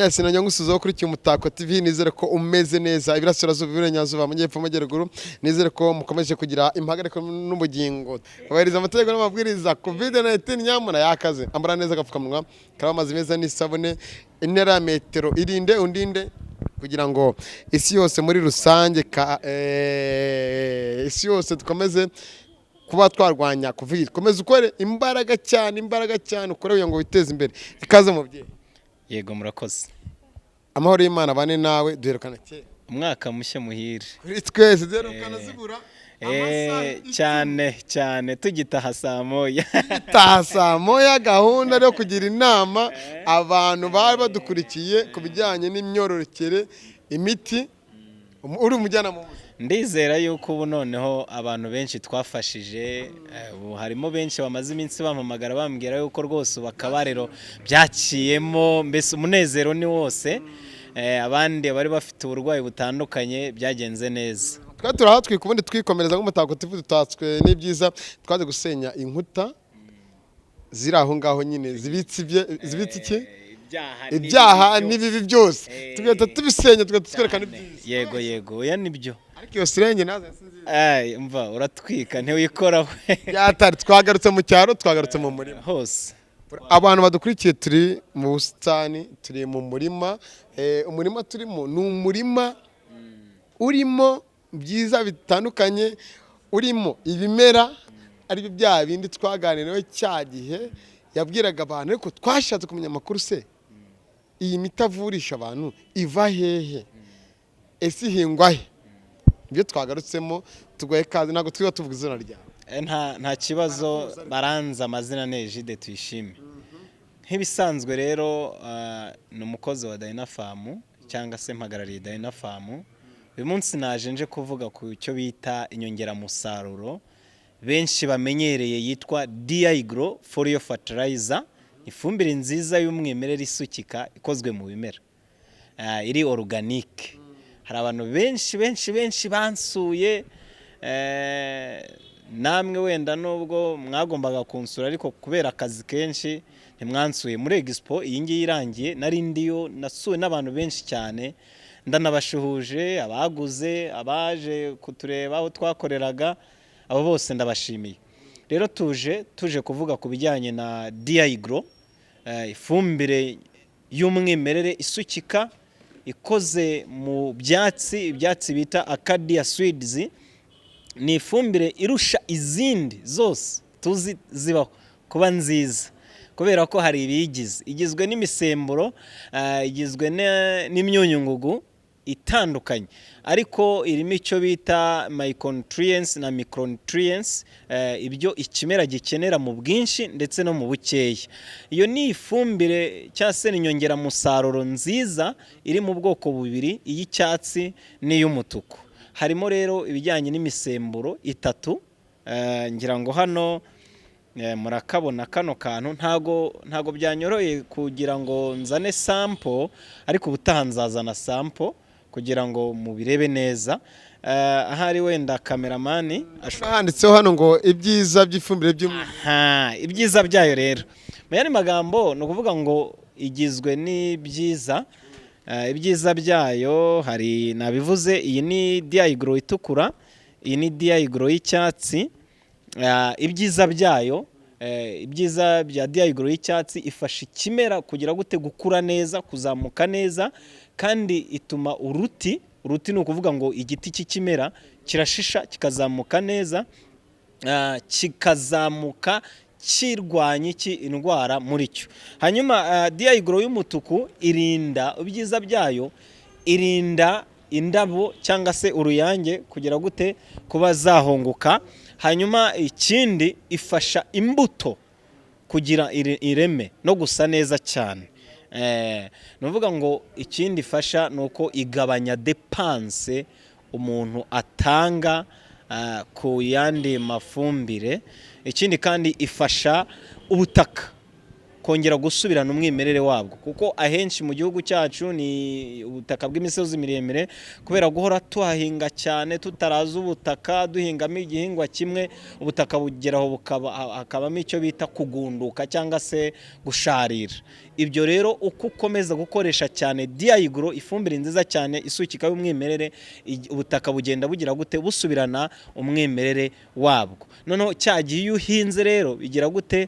Yes, nanya ngusuzo kuri Umutako TV, nizere ko umeze neza ibirasirazuba ibirenyazuba amajyepfo amajyaruguru, nizere ko mukomeje kugira impagariko n'ubugingo. Kubahiriza amategeko n'amabwiriza. COVID-19 nyamuna yakaze. Ambara neza agapfukamunwa, karaba amazi meza n'isabune, intera metero irinde undinde kugira ngo isi yose muri rusange isi yose dukomeze kuba twarwanya COVID. Komeza ukore imbaraga cyane ukore kugira ngo witeze imbere. Ikaze mubyeyi. Yego murakoze. Amahoro y'Imana bane nawe duherukana kera. Umwaka mushya muhire. Kuri twese duherukana zibura cyane tugitaha saa moya. Taha saa moya, gahunda yo kugira inama abantu bari badukurikiye ku bijyanye n'imyororokere, imiti, uri umujyana mu Ndizera yuko ubu noneho abantu benshi twafashije, harimo benshi bamaze iminsi bampamagara bambwira yuko rwose bakabarero byaciyemo, mbese umunezero ni wose. Abandi bari bafite uburwayi butandukanye byagenze neza. Twa turaha twikubundi twikomereza nk'Umutako TV, dutatswe n'ibyiza, twaje gusenya inkuta ziri aho ngaho nyine zibitse iki ibyaha n'ibibi byose, tugahita tubisenya tugatwerekana ibyiza. Yego oya nibyo. Ariko iyo sirenge nazo Mva uratwika ntiwikoraho. Yatari twagarutse mu cyaro, twagarutse mu murima hose. Abantu badukurikiye turi mu busitani, turi mu murima. Umurima turimo ni umurima urimo byiza bitandukanye, urimo ibimera ari bya bindi twaganiriyeho cya gihe yabwiraga abantu, ariko twashatse kumenya amakuru se iyi miti avurisha abantu iva hehe, ese ihingwa he? Ibyo twagarutsemo tugoye kazi, ntabwo twiba tuvuga izina ryawe. Nta kibazo, baranza amazina Nejide Tuyishime. Nk'ibisanzwe rero ni umukozi wa Dynafarm cyangwa se mpagarariye Dynafarm. Uyu munsi naje nje kuvuga ku cyo bita inyongeramusaruro benshi bamenyereye yitwa Diagro Folio Fertilizer, ifumbire nziza y'umwimerere isukika ikozwe mu bimera, iri organique. Hari abantu benshi bansuye, namwe wenda nubwo mwagombaga kunsura ariko kubera akazi kenshi ntimwansuye. Muri Expo iyi ngiyi irangiye narindiyo, nasuwe n'abantu benshi cyane, ndanabashuhuje abaguze, abaje kutureba aho twakoreraga, abo bose ndabashimiye. Rero tuje kuvuga ku bijyanye na Diagro, ifumbire y'umwimerere isukika ikoze mu ibyatsi bita Acadia Swedes. Ni ifumbire irusha izindi zose tuzi zibaho kuba nziza, kubera ko hari ibiyigize. Igizwe n'imisemburo, igizwe n'imyunyungugu itandukanye, ariko irimo icyo bita micronutrients na micronutrients, ibyo ikimera gikenera mu bwinshi ndetse no mu bukeya. Iyo ni ifumbire cyangwa se inyongeramusaruro nziza iri mu bwoko bubiri, iy'icyatsi n'iy'umutuku. Harimo rero ibijyanye n'imisemburo itatu, ngira ngo hano murakabona kano kantu. Ntago byanyoroye kugira ngo nzane sample, ariko ubutaha nzazana sample kugira ngo mubirebe neza. Ahari wenda kameramani handitseho hano ngo ibyiza by'ifumbire ibyiza byayo. Rero mu yandi magambo ni ukuvuga ngo igizwe n'ibyiza. Ibyiza byayo hari nabivuze, iyi ni Diagro itukura, iyi ni Diagro y'icyatsi. Ibyiza byayo, ibyiza bya Diagro y'icyatsi ifasha ikimera kugira gute gukura neza, kuzamuka neza, kandi ituma uruti ni ukuvuga ngo igiti cy'ikimera kirashisha kikazamuka neza, kikazamuka kirwanya indwara muri cyo. Hanyuma Diagro y'umutuku irinda, ibyiza byayo irinda indabo cyangwa se uruyange kugira gute kuba zahonguka. Hanyuma ikindi ifasha imbuto kugira ireme no gusa neza cyane. Nuvuga ngo ikindi ifasha nuko igabanya depense umuntu atanga ku yandi mafumbire. Ikindi kandi ifasha ubutaka kongera gusubirana umwimerere wabwo, kuko ahenshi mu gihugu cyacu ni ubutaka bw'imisozi miremire, kubera guhora tuhahinga cyane tutaraza ubutaka duhingamo igihingwa kimwe, ubutaka bugeraho hakabamo icyo bita kugunduka cyangwa se gusharira. Ibyo rero uko ukomeza gukoresha cyane Diayigro, ifumbire nziza cyane isukika y'umwimerere, ubutaka bugenda bugira gute busubirana umwimerere wabwo. Noneho cyagiye iyo uhinze rero bigira gute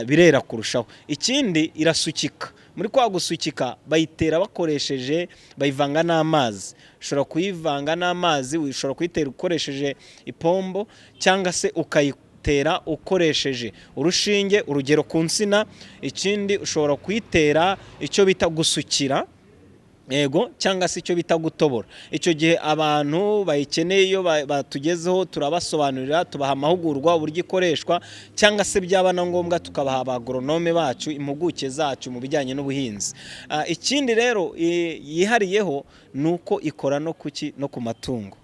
birera kurushaho. Ikindi irasukika, muri kwa gusukika bayitera bakoresheje, bayivanga n'amazi. Ushobora kuyivanga n'amazi, ushobora kuyitera ukoresheje ipombo cyangwa se ukayitera ukoresheje urushinge, urugero ku nsina. Ikindi ushobora kuyitera icyo bita gusukira, yego, cyangwa se icyo bita gutobora. Icyo gihe abantu bayikeneye iyo batugezeho turabasobanurira, tubaha amahugurwa uburyo ikoreshwa, cyangwa se byaba na ngombwa tukabaha abagoronome bacu, impuguke zacu mu bijyanye n'ubuhinzi. Ikindi rero yihariyeho nuko ikora no kuki no ku matungo.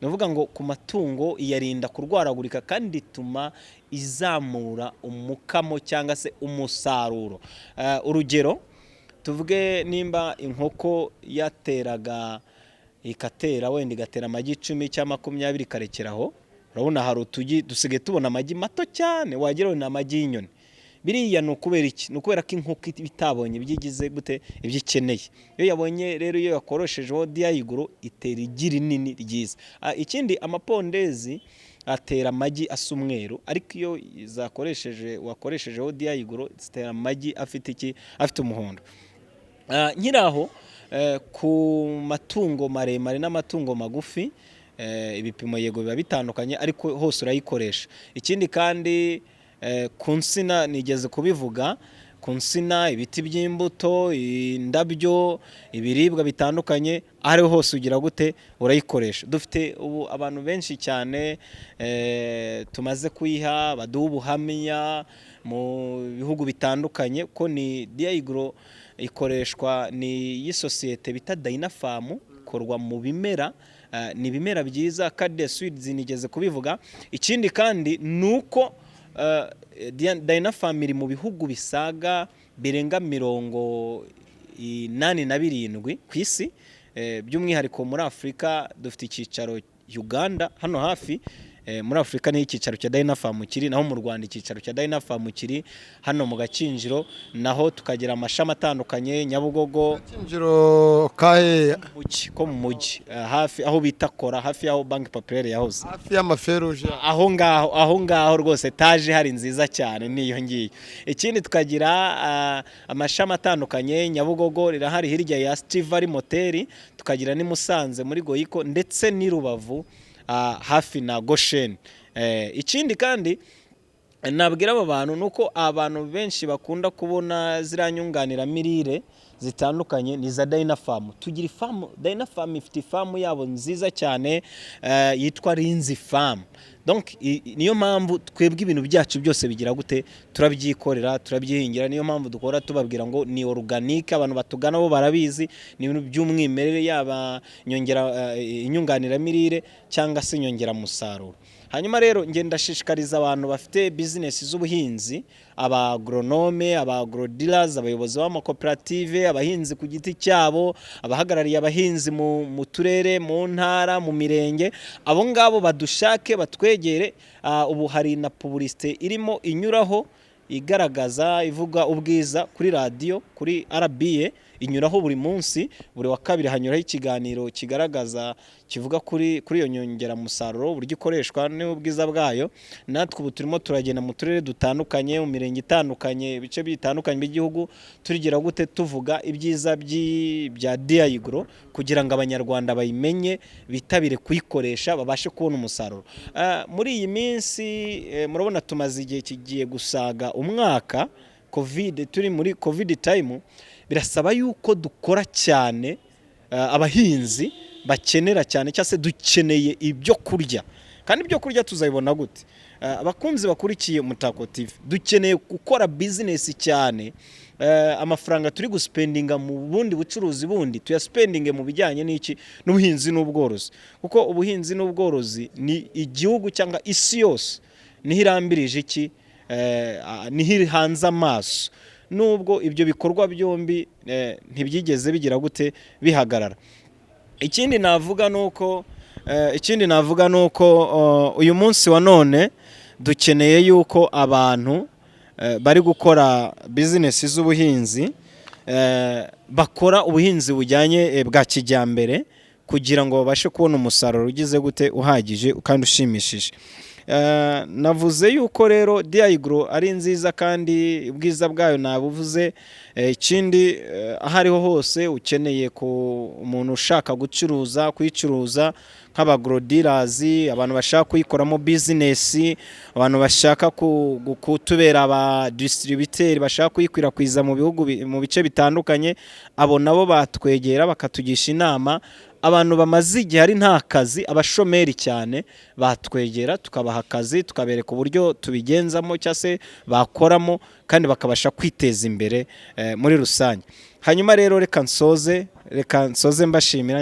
Nuvuga ngo ku matungo iyarinda kurwaragurika kandi ituma izamura umukamo cyangwa se umusaruro. Urugero tuvuge nimba inkoko yateraga ikatera, wenda igatera amagi 10 cyangwa 20 ikarekeraho, urabona hari utugi dusigaye tubona amagi mato cyane wagira ni amagi y'inyoni. Biriya ni ukubera iki? Ni ukubera ko inkoko bitabonye byigize gute ibyo ikeneye. Iyo yabonye rero, iyo yakoreshejeho Diayigro itera igi rinini ryiza. Ikindi amapondezi atera amagi asa umweru, ariko iyo wakoreshejeho Diayigro zitera amagi afite iki? Afite umuhondo. Nkiraho ku matungo maremare n'amatungo magufi, ibipimo yego biba bitandukanye, ariko hose urayikoresha. Ikindi kandi ku nsina nigeze kubivuga, ku nsina, ibiti by'imbuto, indabyo, ibiribwa bitandukanye, aho hose ugira gute urayikoresha. Dufite ubu abantu benshi cyane tumaze kuyiha, baduha ubuhamya mu bihugu bitandukanye ko ni Diayigro ikoreshwa ni y'isosiyete bita Dynafarm, ikorwa mu bimera, ni ibimera byiza kandi Swedes nigeze kubivuga. Ikindi kandi nuko Dynafarm iri mu bihugu bisaga birenga 87 ku isi, by'umwihariko muri Afurika dufite icyicaro Uganda hano hafi. Muri Afurika ni icyicaro cya Dynafarm kiri, naho mu Rwanda icyicaro cya Dynafarm kiri hano mu Gakinjiro, naho tukagira amashami atandukanye Nyabugogo, Gakinjiro kahe ko mu mujyi, hafi aho bita Kora, hafi aho Bank Populaire yahoze, hafi y'amaferuje, aho ngaho rwose etaje hari nziza cyane niyo ngiyo. Ikindi tukagira amashami atandukanye Nyabugogo rirahari hirya ya Stivari Moteri, tukagira ni Musanze muri Goyiko, ndetse ni Rubavu hafi na Goshen. Ikindi kandi nabwira aba bantu nuko abantu benshi bakunda kubona ziranyunganira mirire zitandukanye ni za Dynafarm. Tugira ifamu, Dynafarm ifite ifamu yabo nziza cyane yitwa Rinzi Farm. Donc niyo mpamvu twebwe ibintu byacu byose bigira gute turabyikorera, turabyihingira. Niyo mpamvu dukora tubabwira ngo ni organique, abantu batugana bo barabizi, ni ibintu by'umwimerere, yaba inyunganira mirire cyangwa se inyongera musaruro. Hanyuma rero ngenda shishikariza abantu bafite business z'ubuhinzi, abagronome, abagrodealers, abayobozi b'amakoperative, abahinzi ku giti cyabo, abahagarariye abahinzi mu turere, mu ntara, mu mirenge, abo ngabo badushake batwegere. Ubu hari na publicité irimo inyuraho igaragaza, ivuga ubwiza kuri radio, kuri RBA, inyuraho buri munsi, buri wa kabiri hanyuraho ikiganiro kigaragaza, kivuga kuri iyo nyongera musaruro, uburyo ikoreshwa n'ubwiza bwayo. Natwe ubu turimo turagenda mu turere dutandukanye, mu mirenge itandukanye, ibice bitandukanye by'igihugu, turigira gute tuvuga ibyiza bya Diayigro kugira ngo abanyarwanda bayimenye, bitabire kuyikoresha, babashe kubona umusaruro. Muri iyi minsi murabona tumaze igihe kigiye gusaga umwaka, turi muri Covid time, birasaba yuko dukora cyane. Abahinzi bakenera cyane, cyangwa se dukeneye ibyo kurya, kandi ibyo kurya tuzabibona gute? Abakunzi bakurikiye Umutako TV, dukeneye gukora business cyane. Amafaranga turi guspendinga mu bundi bucuruzi bundi tuyaspendinge mu bijyanye n'iki n'ubuhinzi n'ubworozi, kuko ubuhinzi n'ubworozi ni igihugu cyangwa isi yose niho irambirije iki niho hanze amaso, nubwo ibyo bikorwa byombi ntibyigeze bigira gute bihagarara. Ikindi navuga nuko uyu munsi wa none dukeneye yuko abantu bari gukora bizinesi z'ubuhinzi bakora ubuhinzi bujyanye bwa kijyambere kugira ngo babashe kubona umusaruro ugize gute uhagije kandi ushimishije. Navuze yuko rero Diagro ari nziza kandi ubwiza bwayo nabuvuze. Ikindi aho ariho hose ukeneye ku umuntu ushaka kuyicuruza nk'abagro dealers, abantu bashaka kuyikoramo business, abantu bashaka kutubera aba distributeur, bashaka kuyikwirakwiza mu bihugu mu bice bitandukanye, abo nabo batwegera bakatugisha inama. Abantu bamaze igihe ari nta kazi, abashomeri cyane, batwegera tukabaha akazi, tukabereka uburyo tubigenzamo cyangwa se bakoramo kandi bakabasha kwiteza imbere muri rusange. Hanyuma rero reka nsoze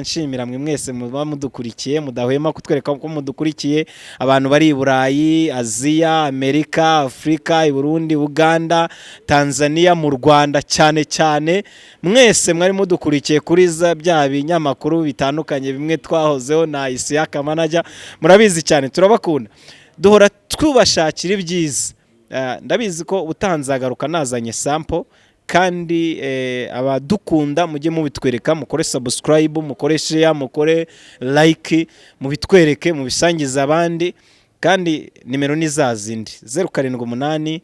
nshimira mwe mwese muba mudukurikiye, mudahwema kutwereka ko mudukurikiye, abantu bari i Burayi, Aziya, Amerika, Afrika, i Burundi, Uganda, Tanzania, mu Rwanda cyane mwese mwari mudukurikiye kuri bya binyamakuru bitandukanye bimwe twahozeho na Isiaka Manager. Murabizi cyane, turabakunda, duhora twubashakira ibyiza. Ndabizi ko utanzagaruka nazanye sample, kandi abadukunda mujye mubitwereka, mukore subscribe, mukore share, mukore like, mubitwereke, mubisangiza abandi. Kandi nimero ni zazindi 0785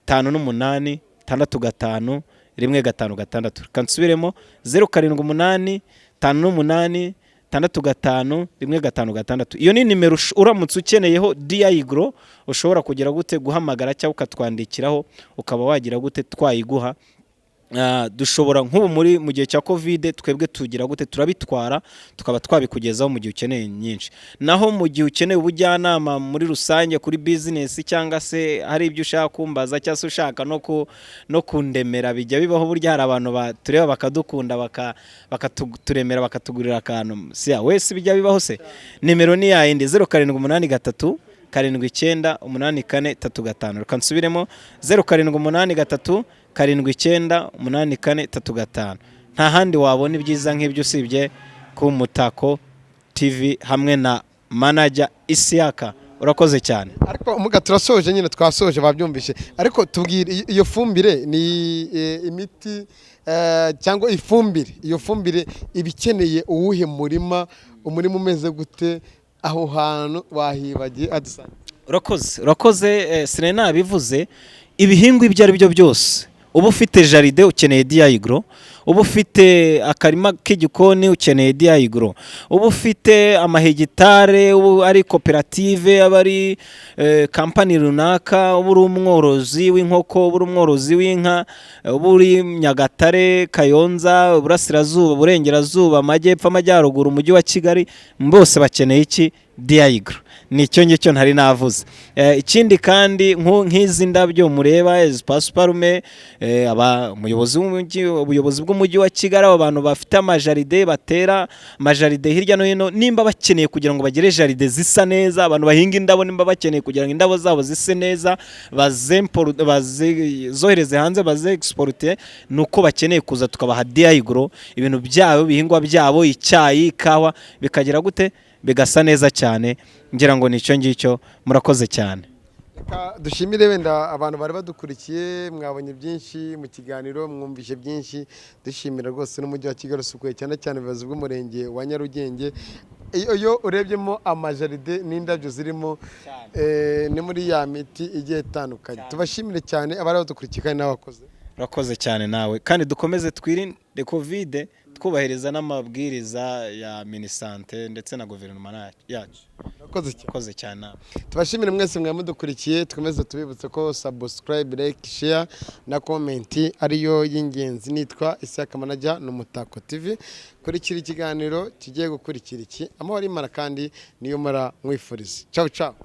58 65 156. Kansubiremo 0785 58 65 156. Iyo ni nimero uramutse ukeneyeho Diagro ushobora kugira gute guhamagara cyangwa ukatwandikiraho ukaba wagira gute twayiguha. Dushobora nk'ubu mu gihe cya Covid twebwe tugira gute turabitwara tukaba twabikugezaho mu gihe ukeneye nyinshi. Naho mu gihe ukeneye ubujyanama muri rusange kuri business cyangwa se hari ibyo ushaka kumbaza cyangwa se ushaka no kundemera, bijya bibaho burya hari abantu batureba bakadukunda bakaturemera bakatugurira akantu. Wese bijya bibaho se. Nimero ni ya yindi 0783 798435. Reka nsubiremo 0783 798435. Nta handi wabona ibyiza nk'ibyo usibye ku Mutako TV hamwe na Manager Isiaka. Urakoze cyane. Ariko umuga turasoje nyine, twasoje babyumvishe. Ariko tubwire iyo fumbire ni imiti cyangwa ifumbire, iyo fumbire ibikeneye uwuhe umurima umeze gute, aho hantu wahibagiye adusanga? Urakoze Serena bivuze. Ibihingwa ibyo ari byo byose, uba ufite jaride ukeneye Diagro, uba ufite akarima k'igikoni ukeneye Diagro, uba ufite amahegitare, ari koperative, aba ari kampani runaka, uba uri umworozi w'inkoko, uba uri umworozi w'inka, uba uri Nyagatare, Kayonza, Uburasirazuba, Burengerazuba, Amajyepfo, Amajyaruguru, Umujyi wa Kigali, bose bakeneye iki? Diagro. Nicyo ngicyo ntari navuze. Ikindi kandi nk'izi ndabyo mureba pasiparume, ubuyobozi bw'umujyi wa Kigali, abantu bafite amajaride batera amajaride hirya no hino, nimba bakeneye kugira ngo bagire jaride zisa neza, abantu bahinga indabo nimba bakeneye kugira ngo indabo zabo zise neza, bazohereze hanze, baze exporte, nuko bakeneye kuza tukabaha Diagro, ibintu byabo, bihingwa byabo, icyayi, ikawa, bikagira gute bigasa neza cyane. Ngira ngo nicyo ngicyo. Murakoze cyane. Dushimire wenda abantu bari badukurikiye, mwabonye byinshi mu kiganiro, mwumvishe byinshi. Dushimira rwose n'umujyi wa Kigali usukuye cyane ubuyobozi bw'umurenge wa Nyarugenge. Iyo urebyemo amajaride n'indabyo zirimo ni muri ya miti igiye itandukanye. Tubashimire cyane abari badukurikiye kandi n'abakoze. Urakoze cyane nawe, kandi dukomeze twirinde Covid, twubahiriza n'amabwiriza ya Minisante ndetse na guverinoma yacu. Urakoze cyane nawe. Tubashimire mwese mwamudukurikiye, twemeze tubibutse ko subscribe, like, share na comment ariyo y'ingenzi. Nitwa Isiaka Manager n'Umutako TV. Kurikira ikiganiro kigiye gukurikira iki, amahoro y'Imana kandi niyo mara mwifurize. Ciao ciao.